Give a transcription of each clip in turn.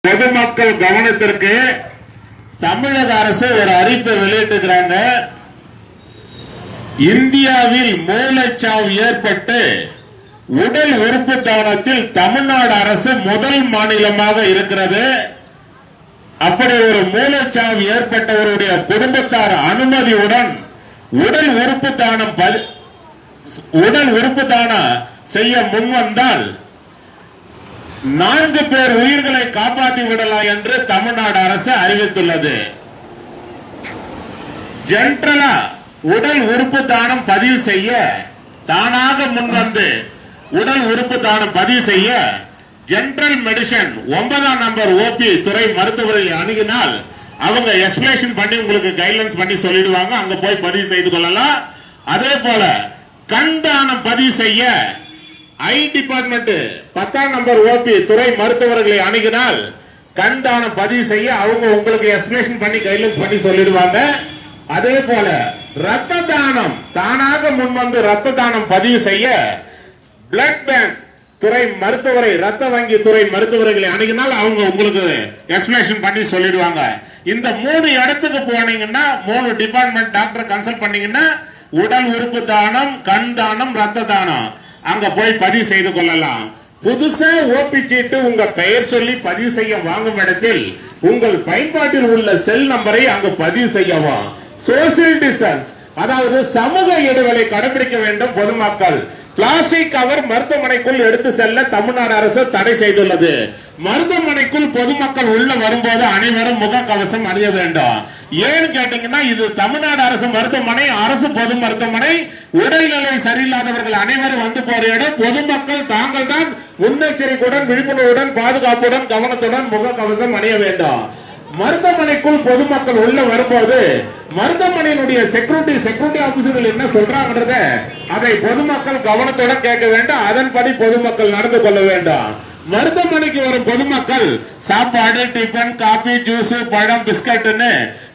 பொதுமக்கள் கவனத்திற்கு தமிழக அரசு ஒரு அறிவிப்பை வெளியிட்டிருக்கிறாங்க. இந்தியாவில் மூளைச்சாவு ஏற்பட்டு உடல் உறுப்பு தானத்தில் தமிழ்நாடு அரசு முதல் மாநிலமாக இருக்கிறது. அப்படி ஒரு மூளைச்சாவு ஏற்பட்டவருடைய குடும்பத்தார் அனுமதியுடன் உடல் உறுப்பு தானம் செய்ய முன்வந்தால் 4 பேர் உயிர்களை காப்பாற்றி விடலாம் என்று தமிழ்நாடு அரசு அறிவித்துள்ளது. ஜெனரலா உடல் உறுப்பு தானம் பதிவு செய்ய தானாக முன்வந்து உடல் உறுப்பு தானம் பதிவு செய்ய ஜெனரல் மெடிசன் 9ஆம் நம்பர் ஓபி துறை மருத்துவரை அணுகினால் அவங்க எக்ஸ்பிளேஷன் பண்ணி உங்களுக்கு கைட்லைன்ஸ் பண்ணி சொல்லிடுவாங்க. அங்க போய் பதிவு செய்து கொள்ளலாம். அதே போல கண் தானம் பதிவு செய்ய ஐ டிபார்ட்மெண்ட் 10ஆம் நம்பர் ஓபி துறை மருத்துவர்களை அணுகினால் கண் தானம் பதிவு செய்ய அவங்க உங்களுக்கு எக்ஸ்பிளேஷன் பண்ணி கைட்லைன்ஸ் பண்ணி சொல்லிடுவாங்க. அதே போல ரத்த தானம் தானாக முன்வந்து ரத்த தானம் பதிவு செய்ய பிளட் பேங்க் துறை மருத்துவரை ரத்த வங்கி துறை மருத்துவர்களை அணுகினால் அவங்க உங்களுக்கு எக்ஸ்பிளேஷன் பண்ணி சொல்லிடுவாங்க. இந்த 3 இடத்துக்கு போனீங்கன்னா 3 டிபார்ட்மெண்ட் டாக்டர் கன்சல்ட் பண்ணீங்கன்னா உடல் உறுப்பு தானம், கண் தானம், ரத்த தானம் அங்க போய் பதிவு செய்து கொள்ளலாம். புதுசா ஓபி சீட்டு உங்க பெயர் சொல்லி பதிவு செய்ய வாங்கும் இடத்தில் உங்கள் பயன்பாட்டில் உள்ள செல் நம்பரை அங்கு பதிவு செய்யவும். சோசியல் டிஸ்டன்ஸ் அதாவது சமூக இடைவெளி கடைபிடிக்க வேண்டும். பொதுமக்கள் பிளாஸ்டிக் கவர் மருத்துவமனைக்குள் எடுத்து செல்ல தமிழ்நாடு அரசு தடை செய்துள்ளது. மருத்துவமனைக்குள் பொதுமக்கள் உள்ள வரும்போது அனைவரும் முகக்கவசம் அணிய வேண்டும். ஏன்னு கேட்டீங்கன்னா இது தமிழ்நாடு அரசு மருத்துவமனை, அரசு பொது மருத்துவமனை. உடல்நிலை சரியில்லாதவர்கள் அனைவரும் வந்து போற இடம். பொதுமக்கள் தாங்கள் தான் முன்னெச்சரிக்கையுடன், விழிப்புணர்வுடன், பாதுகாப்புடன், கவனத்துடன் முகக்கவசம் அணிய வேண்டும். மருத்துவமனைக்குள் பொதுமக்கள் உள்ள வரும்போது மருத்துவமனையினுடைய செக்யூரிட்டி ஆபீசர்கள் என்ன சொல்றாங்கன்றத அதை பொதுமக்கள் கவனத்துடன் கேட்க வேண்டும். அதன்படி பொதுமக்கள் நடந்து கொள்ள வேண்டும். மருத்துவமனைக்கு வரும் பொதுமக்கள் சாப்பாடு, டிபன், காபி, ஜூஸ், பழம், பிஸ்கட்னு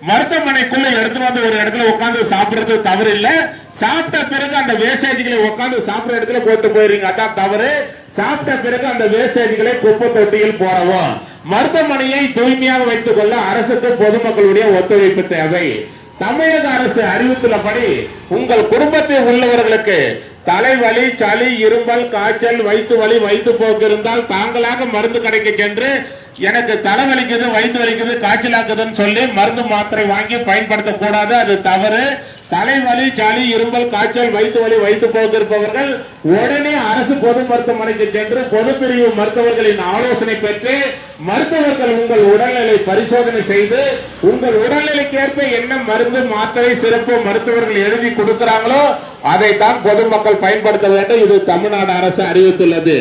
மருத்துவமனைக்குள்ள எடுத்துட்டு வந்து ஒரு இடத்துல உட்காந்து சாப்பிடுறது தவறு இல்ல. சாப்பிட்ட பிறகு அந்த வேஸ்டேஜ்களை உட்காந்து சாப்பிடுற இடத்துல போட்டு போயிருங்க, அதான் தவறு. சாப்பிட்ட பிறகு அந்த வேஸ்டேஜ்களை குப்பை தொட்டியில் போடவும். மருத்துவமனையை தூய்மையாக வைத்துக் கொள்ள அரசுக்கு பொதுமக்களுடைய ஒத்துழைப்பு தேவை. தமிழக அரசு அறிவித்துள்ளபடி உங்கள் குடும்பத்தில் உள்ளவர்களுக்கு தலைவலி, சளி, இருமல், காய்ச்சல், வயிற்று வலி, வயிற்று போக்கு இருந்தால் தாங்களாக மருந்து கடைக்கு சென்று எனக்கு தலைவலிக்குது, வயிற்று வலிக்குது, காய்ச்சலாக்குதுன்னு சொல்லி மருந்து மாத்திரை வாங்கி பயன்படுத்த கூடாது. அது தவறு. தலைவலி, சளி, இருமல், காய்ச்சல், வயிற்று வலி, வயிற்று போக்கு இருப்பவர்கள் உடனே அரசு பொது மருத்துவமனைக்கு சென்று பொது பிரிவு மருத்துவர்களின் ஆலோசனை பெற்று மருத்துவர்கள் உங்கள் உடல்நிலை பரிசோதனை செய்து உங்கள் உடல்நிலைக்கு ஏற்ப என்ன மருந்து, மாத்திரை, சிறப்பு மருத்துவர்கள் எழுதி கொடுக்கிறாங்களோ அதைத்தான் பொதுமக்கள் பயன்படுத்த வேண்டும். இது தமிழ்நாடு அரசு அறிவித்துள்ளது.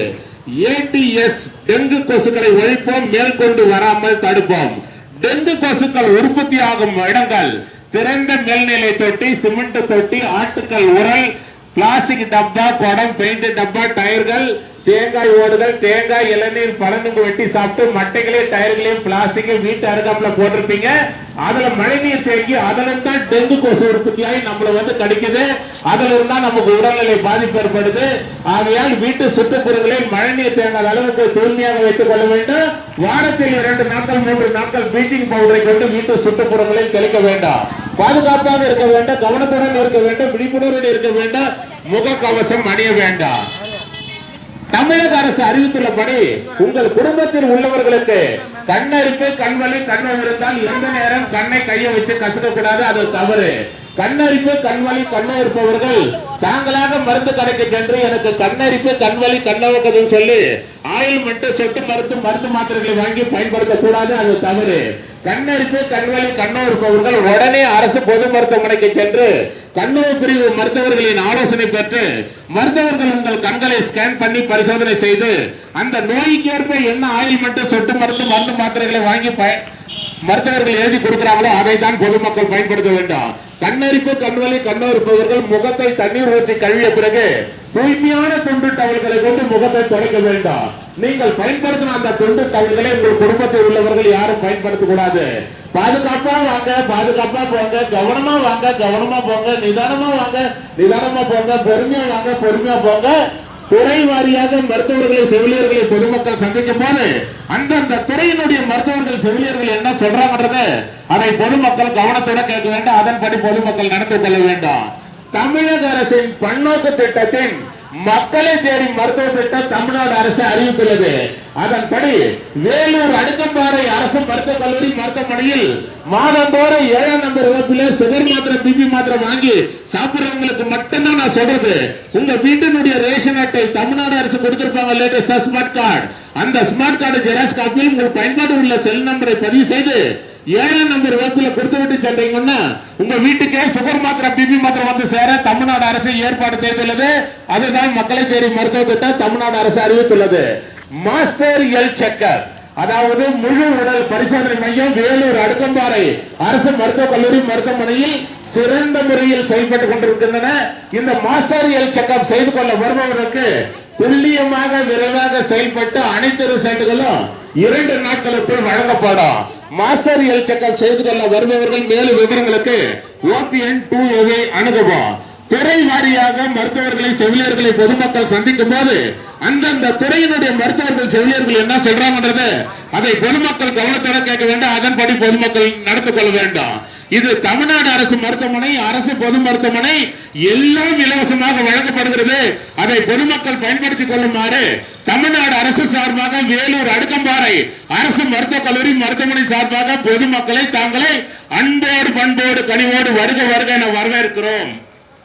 ஏடிஎஸ் டெங்கு கொசுக்களை ஒழிப்போம், மேற்கொண்டு வராமல் தடுப்போம். டெங்கு கொசுக்கள் உற்பத்தி ஆகும் இடங்கள் திறந்த மேல்நிலை தொட்டி, சிமெண்ட் தொட்டி, ஆட்டுக்கல் உரல், பிளாஸ்டிக் டப்பா, குடம், பெயிண்ட் டப்பா, டயர்கள், தேங்காய் ஓடுகள், தேங்காய், இளநீர், பழனுக்கு வெட்டி சாப்பிட்டு மட்டைகளையும் டயர்களையும் பிளாஸ்டிக் வீட்டு அருகாப்புல போட்டிருப்பீங்க. அதுல மழைநீர் தேங்கி அதுல தான் டெங்கு கொசு உற்பத்தியாகி நம்மள வந்து கடிக்குது. அதுல இருந்தா நமக்கு உடல்நிலை பாதிப்பு ஏற்படுது. ஆகையால் வீட்டு சுற்றுப்புறங்களில் மழைநீர் தேங்காத அளவுக்கு தூய்மையாக வைத்துக் கொள்ள வேண்டும். வாரத்தில் 2 நாட்கள் 3 நாட்கள் பீச்சிங் பவுடரை கொண்டு வீட்டு சுற்றுப்புறங்களில் தெளிக்க வேண்டாம். பாதுகாப்பாக இருக்க வேண்டும், கவனத்துடன் இருக்க வேண்டும், விழிப்புணர்வுடன் இருக்க வேண்டும், முகக்கவசம் அணிய வேண்டாம். தமிழக அரசு அறிவித்துள்ளபடி உங்கள் குடும்பத்தில் உள்ளவர்களுக்கு கண்ணரிப்பு, கண்வலி, கண்ணம் இருந்தால் எந்த நேரம் கண்ணை கையை வச்சு கசக்க கூடாது, அது தவறு. கண்ணரிப்பு, கண்வலி, கண்ணம் இருப்பவர்கள் தாங்களாக மருந்து கடைக்கு சென்று எனக்கு கண்ணரிப்பு, கண்வலி, கண்ணவக்குதுன்னு சொல்லி ஆயில் மட்டும் சொட்டு மருந்து மாத்திரைகளை வாங்கி பயன்படுத்த கூடாது, அது தவறு. கண்ணரிப்பு, கண்வலி, கண்ணம் இருப்பவர்கள் உடனே அரசு பொது மருத்துவமனைக்கு சென்று கண்ணோவு பிரிவு மருத்துவர்களின் ஆலோசனை பெற்று மருத்துவர்கள் உங்கள் கண்களை ஸ்கேன் பண்ணி பரிசோதனை செய்து அந்த நோய்க்கு ஏற்ப என்ன ஆயில் மட்டும் சொட்டு மருந்து மாத்திரைகளை வாங்கி மருத்துவர்கள் எழுதி கொடுக்கிறாங்களோ அதை தான் பொதுமக்கள் பயன்படுத்த வேண்டும். கண்ணரிப்பு, கண்வலி, கண்ணம் இருப்பவர்கள் முகத்தை தண்ணீர் ஊற்றி கழுவிய பிறகு தூய்மையான துண்டு டவல்களை கொண்டு முகத்தை துடைக்க வேண்டாம். நீங்கள் பயன்படுத்தின அந்த துண்டு டவல்களை உங்கள் குடும்பத்தில் உள்ளவர்கள் யாரும் பயன்படுத்த கூடாது. பாதுகாப்பா வாங்க, பாதுகாப்பா போங்க, கவனமா வாங்க, கவனமா போங்க, நிதானமா வாங்க, நிதானமா போங்க, பொறுமையா வாங்க, பொறுமையா போங்க. துறை வாரியாக மருத்துவர்களை செவிலியர்களை பொதுமக்கள் சந்திக்கும் போது அந்தந்த துறையினுடைய மருத்துவர்கள் செவிலியர்கள் என்ன சொல்றாங்கன்றது அதை பொதுமக்கள் கவனத்தோட கேட்க வேண்டும். அதன்படி பொதுமக்கள் நடந்து கொள்ள வேண்டும். தமிழக அரசின் பன்னோக்கு திட்டத்தின் மக்களை தேடி மருத்துவ திட்டம் தமிழ்நாடு அரசு அறிவித்துள்ளது. அதன்படி வேலூர் அடுக்கம்பாறை அரசு மருத்துவக் கல்லூரி மருத்துவமனையில் மாதந்தோறும் 7ஆம் நம்பர் வகுப்பில சுகர் மாத்திரை பிபி மாத்திரை வாங்கி சாப்பிடுறவங்களுக்கு மட்டும்தான் நான் சொல்றது. உங்க வீட்டினுடைய ரேஷன் அட்டை தமிழ்நாடு அரசு கொடுத்திருப்பாங்க லேட்டஸ்டா ஸ்மார்ட் கார்டு. அந்த ஸ்மார்ட் கார்டு ஜெராக்ஸ் காப்பியில் உங்கள் பயன்பாடு உள்ள செல் நம்பரை பதிவு செய்து 7ஆம் நம்பர் வகுப்பில் கொடுத்து விட்டு சென்றீங்கன்னா உங்க வீட்டுக்கே சுகர் மாத்திரை பிபி மாத்திரை வந்து சேர தமிழ்நாடு அரசு ஏற்பாடு செய்துள்ளது. அதுதான் மக்களை தேடி மருத்துவ திட்டம் தமிழ்நாடு அரசு அறிவித்துள்ளது. மாஸ்டர் ஹெல்த் செக்கப், அதாவது முழு உடல் பரிசோதனை மையம் வேலூர் அடுக்கம்பாறை அரசு மருத்துவக் கல்லூரி மருத்துவமனையில் சிறந்த முறையில் செயல்பட்டுக் கொண்டிருக்கின்றன. இந்த மாஸ்டர் ஹெல்த் செக்கப் செய்து கொள்ள வருபவர்களுக்கு துல்லியமாக விரைவாக செயல்பட்டு அனைத்து ரிசல்ட்டுகளும் 2 நாட்களுக்குள் வழங்கப்படும். மாஸ்டர் ஹெல்த் செக்கப் செய்து கொள்ள வருபவர்கள் மேலும் விவரங்களுக்கு OPN 2A அணுகுவோம். துறை வாரியாக மருத்துவர்களை செவிலியர்களை பொதுமக்கள் சந்திக்கும் போது அந்தந்த துறையினுடைய மருத்துவர்கள் செவிலியர்கள் என்ன சொல்றாங்கன்றது அதை பொதுமக்கள் கவனத்தோட கேட்க வேண்டும். அதன்படி பொதுமக்கள் நடந்து கொள்ள வேண்டும். இது தமிழ்நாடு அரசு மருத்துவமனை, அரசு பொது மருத்துவமனை எல்லாம் இலவசமாக வழங்கப்படுகிறது. அதை பொதுமக்கள் பயன்படுத்திக் கொள்ளுமாறு தமிழ்நாடு அரசு சார்பாக வேலூர் அடுக்கம்பாறை அரசு மருத்துவக் கல்லூரி மருத்துவமனை சார்பாக பொதுமக்களை தாங்களை அன்போடு பண்போடு கனிவோடு வருக வருக என வரவேற்கிறோம்.